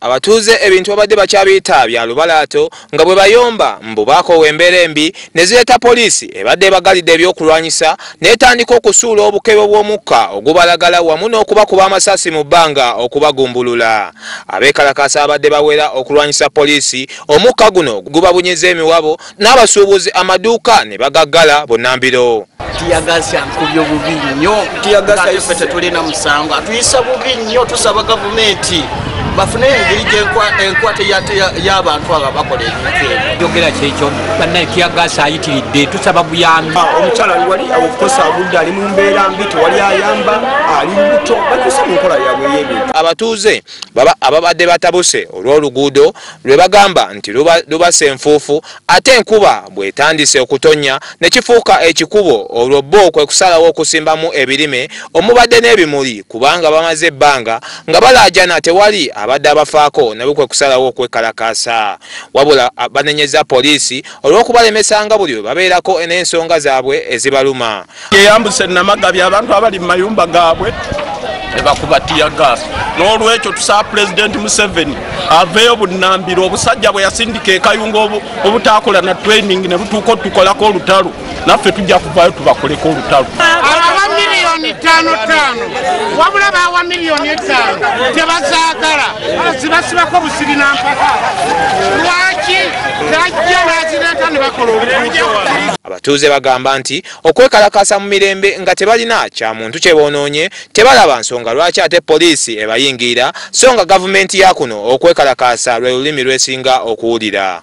abatuuze ebintu babadde bakyabiyita bya lubalaato nga bwe bayomba mbu baakowa embeera embi ne zireeta poliisi ebadde ebagalidde ebyokulwanyisa n'etandika okusuula obukebe bw'omukka ogubalagala wamu n'okubakuba amasasi mu bbanga okubagumbulula. Abeekalakaasa abadde bawera okulwanyisa poliisi, omukka guno gubabunyiza emiwabo n'abasuubuzi amaduuka ne bagaggala Bunnambiro. Tiyagasa nkubyo bubi nnyo, tiyagasa ife tetulina musango, atuyisa bubi nnyo. Tusaba gavumenti bafune engeri enkwate y'abantu abo bakola ebintu ebyo. Jogera kyekyo banna tiyagasa ayitiridde, tusaba buyambi. Omukyala wali awokukosa abudde ali mu mbeera mbi, tewali ayamba, ali lubuto, batuuse mu nkola yaabwe y'ebintu. Abatuuze ababadde batabuse olw'oluguudo lwe bagamba nti lubasa enfuufu ate enkuba bwetandise okutonya ne kifuuka ekikubo olwo bo kwe kusalawo okusimbamu ebirime omubadde n'ebimuli kubanga bamaze ebbanga nga balaajana tewali abadde abafaako nabo kwe kusalawo okwekalakaasa. Wabula banenyeza poliisi olw'okubalemesanga buli we babeerako n'ensonga zaabwe ezibaluma. Yeyambuse Namagabi abantu abali mu mayumba gaabwe ebakuba tiyagasa. N'olwekyo tusaba Pulezidenti Museveni aveeyo Bunnambiro. Obusajja bwe yasindika ekayungo obutaakola na training ne butuuka tukolako olutalo, naffe tujja kuvaayo tubakoleko olutalo. Abawa miliyoni 5 wabula bawa miliyoni 5 tebazaagala zibasibako busiri nampaka. Lwaki tajja bazireeta ne bakola oluguudo? Abatuuze bagamba nti okwekalakaasa mu mirembe nga tebalina kya muntu kye boonoonye tebalaba nsonga lwaki ate poliisi ebayingira so nga gavumenti ya kuno okwekalakaasa lwe lulimi lwesinga okuwulira.